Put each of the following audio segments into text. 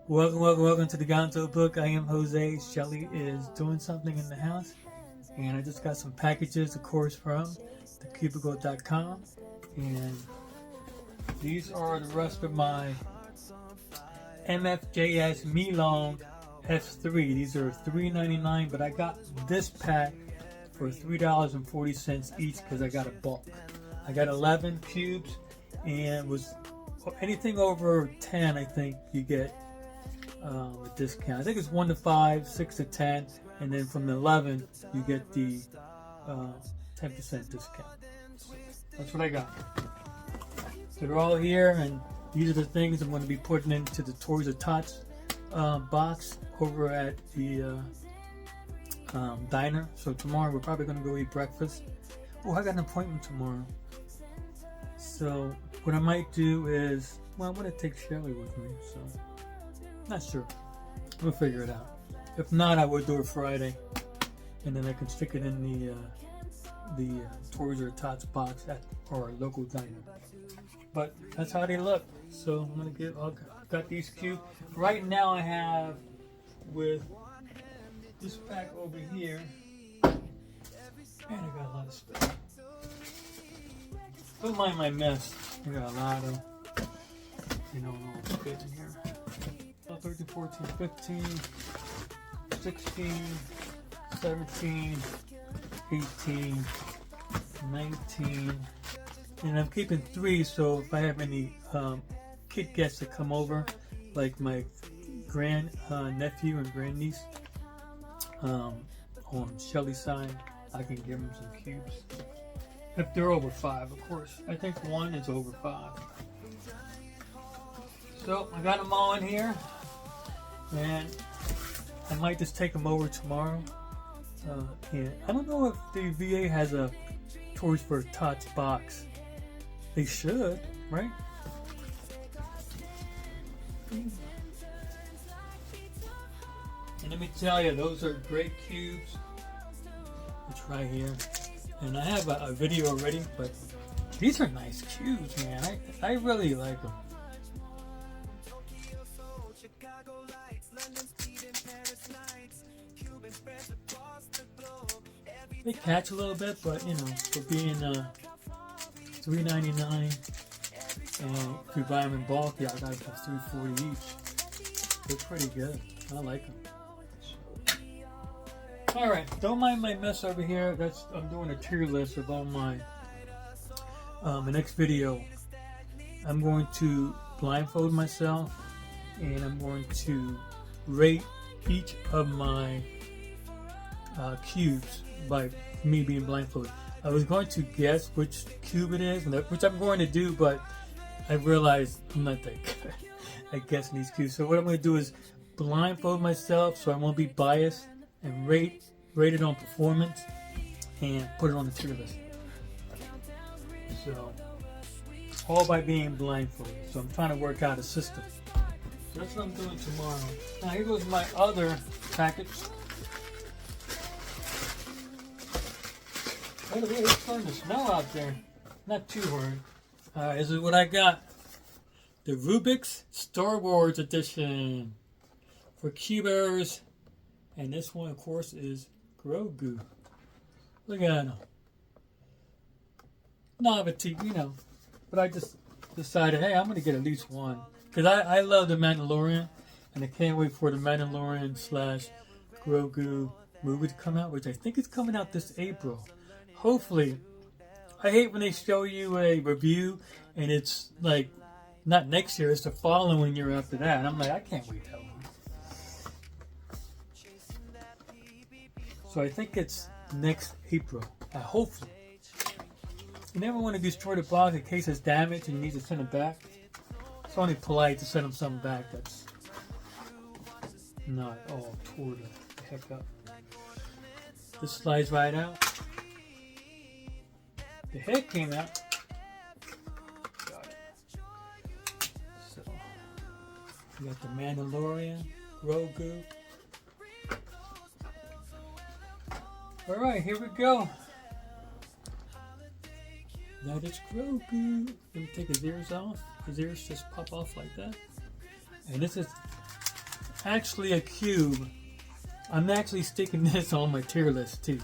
Welcome to the Gonzo book. I am Jose. Shelly is doing something in the house, and I just got some packages, of course, from the Cube.He.com, and these are the rest of my MFJS Meilong F3. These are $3.99, but I got this pack for $3.40 each because I got a bulk. I got 11 cubes, and was anything over 10, I think you get a discount. I think it's 1 to 5, 6 to 10, and then from the 11 you get the 10% discount. That's what I got. So they're all here, and these are the things I'm going to be putting into the Toys of Tots box over at the diner. So tomorrow we're probably going to go eat breakfast. Oh, I got an appointment tomorrow. So what I might do is, well, I'm going to take Shelly with me, so not sure. We'll figure it out. If not, I would do it Friday, and then I can stick it in the Toys of Tots box at our local diner. But that's how they look. So I'm gonna got these cubes. Right now I have with this pack over here, and I got a lot of stuff. Don't mind my mess. I got a lot of, all fit in here. 13, 14, 15, 16, 17, 18, 19, and I'm keeping 3, so if I have any kid guests that come over, like my grand nephew and grandniece on Shelly's side, I can give them some cubes. If they're over 5, of course. I think 1 is over 5. So I got them all in here, and I might just take them over tomorrow. And I don't know if the VA has a Toys for Tots box. They should, right? And let me tell you, those are great cubes. It's right here. And I have a video already, but these are nice cubes, man. I really like them. They catch a little bit, but for being $3.99, and if you buy them in bulk, yeah, I got it for $3.40 each. They're pretty good. I like them. All right, don't mind my mess over here. I'm doing a tier list of all my. The next video, I'm going to blindfold myself, and I'm going to rate each of my cubes by me being blindfolded. I was going to guess which cube it is, which I'm going to do, but I realized I'm not that good at guessing these cubes. So what I'm going to do is blindfold myself so I won't be biased, and rate it on performance and put it on the tier list. So all by being blindfolded. So I'm trying to work out a system. So that's what I'm doing tomorrow. Now here goes my other package. By the way, it's starting to snow out there. Not too hard. This is what I got. The Rubik's Star Wars edition for cubers. And this one, of course, is Grogu. Look at him. Novelty, But I just decided, hey, I'm going to get at least one. Because I love the Mandalorian. And I can't wait for the Mandalorian / Grogu movie to come out, which I think is coming out this April. Hopefully. I hate when they show you a review and it's like, not next year, it's the following year after that. And I'm like, I can't wait that long. So I think it's next April. Hopefully. You never want to destroy the box in case it's damaged and you need to send it back. It's only polite to send them something back that's not all tore the heck up. This slides right out. The head came out. Got it. So, we got the Mandalorian, Grogu. Alright, here we go. That is Grogu. Let me take his ears off. His ears just pop off like that. And this is actually a cube. I'm actually sticking this on my tier list too.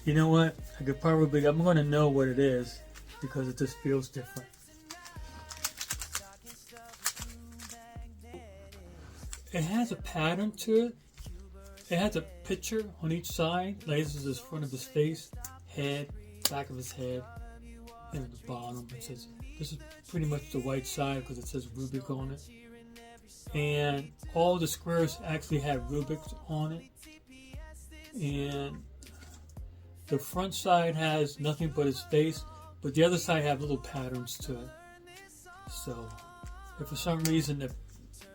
You know what? I'm going to know what it is because it just feels different. It has a pattern to it. It has a picture on each side. Like this is the front of his face, head, back of his head, and at the bottom it says, this is pretty much the white side because it says Rubik on it. And all the squares actually have Rubiks on it. And the front side has nothing but his face, but the other side have little patterns to it. So if for some reason the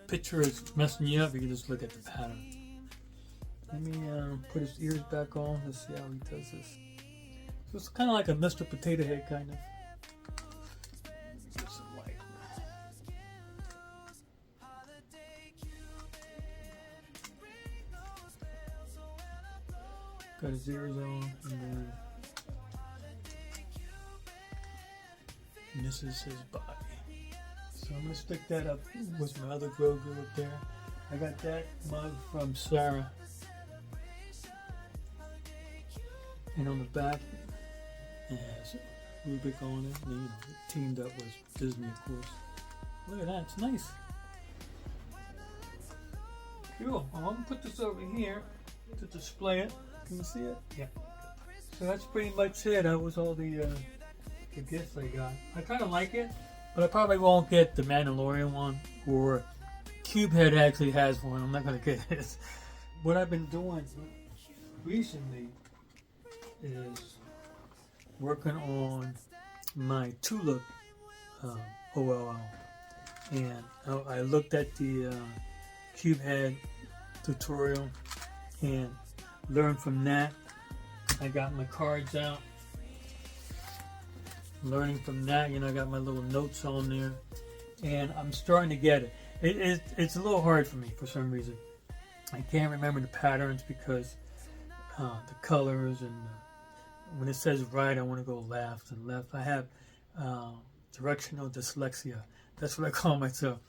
picture is messing you up, you can just look at the pattern. Let me put his ears back on. Let's see how he does this. So it's kind of like a Mr. Potato Head, kind of. Get some light. Got his ears on, and this is his body. So I'm going to stick that up with my other Grogu up there. I got that mug from Sarah. And on the back, it has Rubik on it. And, teamed up with Disney, of course. Look at that, it's nice. Cool. I'm going to put this over here to display it. Can you see it? Yeah. So that's pretty much it. That was all the gifts I got. I kind of like it, but I probably won't get the Mandalorian one, or Cube.He actually has one. I'm not going to get this. What I've been doing recently is working on my Tulip OLL, and I looked at the Cube.He tutorial and learned from that. I got my cards out, learning from that. I got my little notes on there, and I'm starting to get it. It's a little hard for me for some reason. I can't remember the patterns because the colors, and when it says right, I want to go left and left. I have directional dyslexia. That's what I call myself.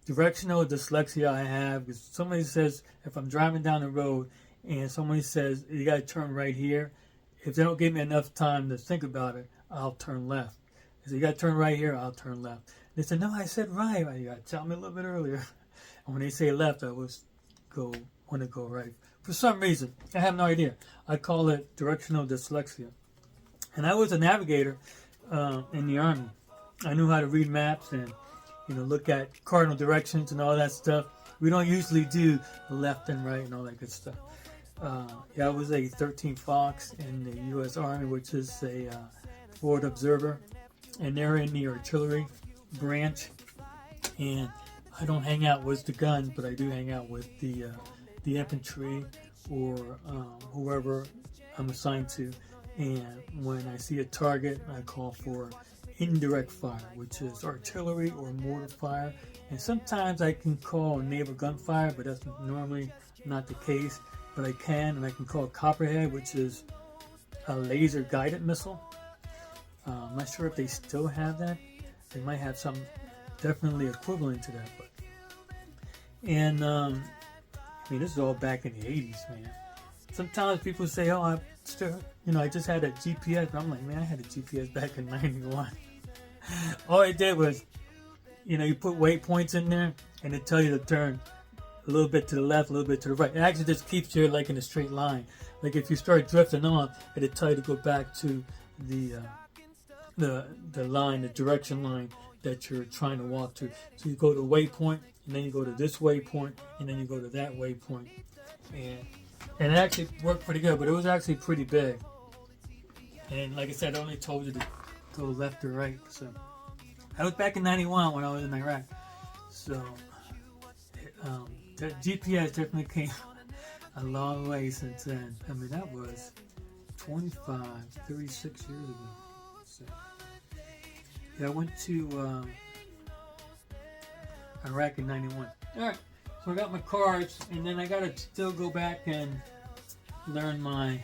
Directional dyslexia I have because somebody says if I'm driving down the road and somebody says you got to turn right here, if they don't give me enough time to think about it, I'll turn left. They say you got to turn right here, I'll turn left. They said no, I said right. You got to tell me a little bit earlier. And when they say left, I want to go right. For some reason, I have no idea. I call it directional dyslexia. And I was a navigator in the Army. I knew how to read maps and look at cardinal directions and all that stuff. We don't usually do left and right and all that good stuff. I was a 13 Fox in the U.S. Army, which is a forward observer, and they're in the artillery branch. And I don't hang out with the guns, but I do hang out with the infantry or whoever I'm assigned to. And when I see a target, I call for indirect fire, which is artillery or mortar fire. And sometimes I can call naval gunfire, but that's normally not the case. But I can, and I can call Copperhead, which is a laser guided missile. I'm not sure if they still have that. They might have some definitely equivalent to that. And this is all back in the 80s, man. Sometimes people say, oh, I still, I just had a GPS. But I'm like, man, I had a GPS back in 91. All I did was, you put waypoints in there, and it tell you to turn a little bit to the left, a little bit to the right. It actually just keeps you like in a straight line. Like if you start drifting off, it'll tell you to go back to the line, the direction line that you're trying to walk to. So you go to a waypoint, and then you go to this waypoint, and then you go to that waypoint. And it actually worked pretty good, but it was actually pretty big. And like I said, I only told you to go left or right. So that was back in 91 when I was in Iraq. So that GPS definitely came a long way since then. That was 36 years ago. So I went to Iraq in 91. Alright, so I got my cards, and then I gotta still go back and learn my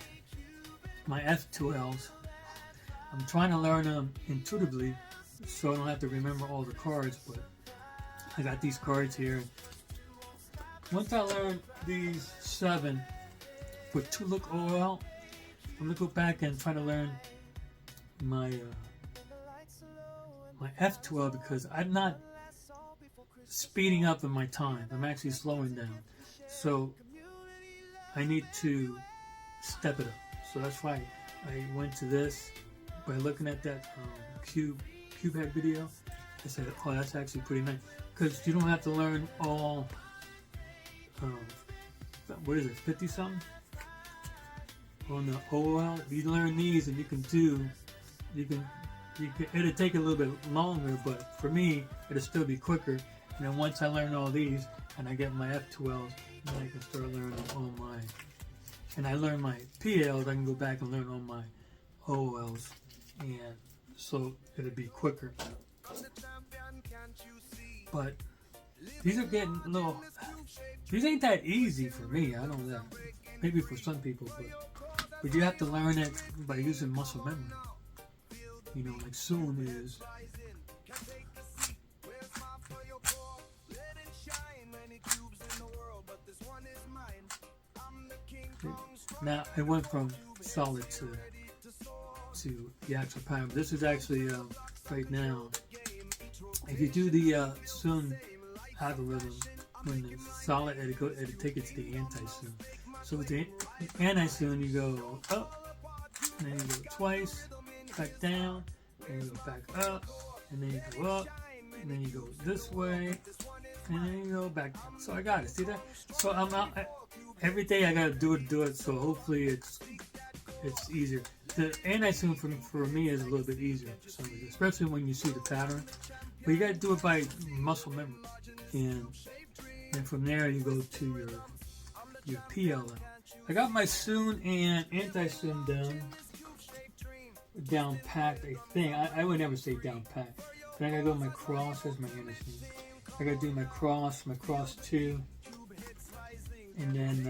F2Ls. I'm trying to learn them intuitively, so I don't have to remember all the cards. But I got these cards here. Once I learn these 7 for 2 look OL, I'm gonna go back and try to learn my my F12 because I'm not speeding up in my time. I'm actually slowing down. So I need to step it up. So that's why I went to this by looking at that Cube.He video. I said, oh, that's actually pretty nice because you don't have to learn all. What is it? 50 something on the OL. You learn these, and you can. It'll take a little bit longer, but for me, it'll still be quicker. And then once I learn all these, and I get my F12s, then I can start learning all my. And I learn my PLs, I can go back and learn all my OLs, and so it'll be quicker. But these are getting a little. These ain't that easy for me. I don't know. Maybe for some people, but you have to learn it by using muscle memory. You know, like Soon is. Now I went from solid to the actual pattern. This is actually right now. If you do the Soon algorithm, when it's solid, it'll take it to the anti-Soon. So with the anti-Soon, you go up, and then you go twice, back down, and you go back up, and then you go up, and then you go this way, and then you go back down. So I got it. See that? So I'm out. Every day I gotta do it. So hopefully it's easier. The anti-Soon for me is a little bit easier for some reason, especially when you see the pattern. But you gotta do it by muscle memory, and from there you go to your PLM. I got my Soon and anti-Soon down packed. I think I would never say down packed. Then I gotta go to my cross. That's my anti-Soon. I gotta do my cross 2, and then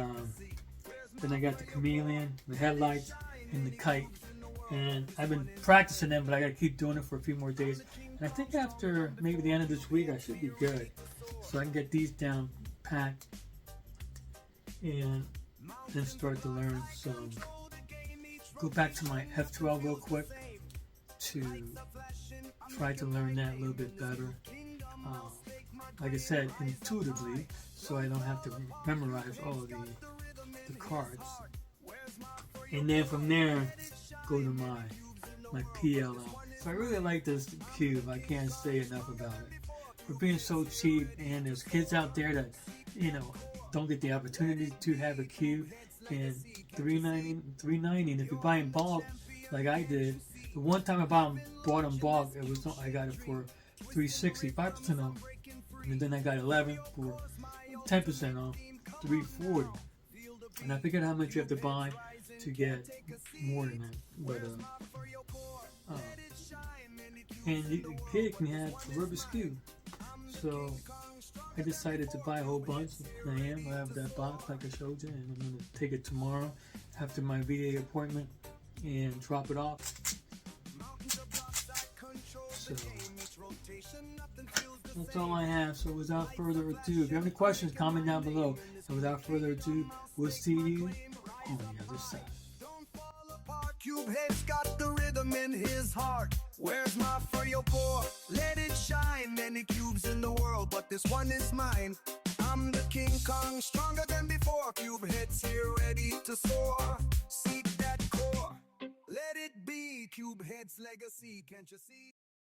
I got the chameleon, the headlights, and the kite. And I've been practicing them, but I gotta keep doing it for a few more days. And I think after maybe the end of this week, I should be good. So I can get these down packed and then start to learn some. Go back to my F12 real quick to try to learn that a little bit better. Like I said, intuitively, so I don't have to memorize all of the cards. And then from there, go to my PLL. So I really like this Cube. I can't say enough about it. For being so cheap, and there's kids out there that, don't get the opportunity to have a Cube. And $3.90. And if you buy in bulk, like I did, the one time I bought in bulk, I got it for $3.60, 5% off. And then I got 11 for 10% off, $3.40. And I figured how much you have to buy to get more than that. But and the kid can have a Rubik's Cube. So I decided to buy a whole bunch, and I have that box like I showed you, and I'm going to take it tomorrow after my VA appointment and drop it off. So that's all I have. So without further ado, if you have any questions, comment down below. And without further ado, we'll see you on the other side. Cube-He's got the rhythm in his heart. Where's my furry boy? Let it shine. Many cubes in the world, but this one is mine. I'm the King Kong, stronger than before. Cube-He's here, ready to soar. Seek that core. Let it be Cube-He's legacy. Can't you see?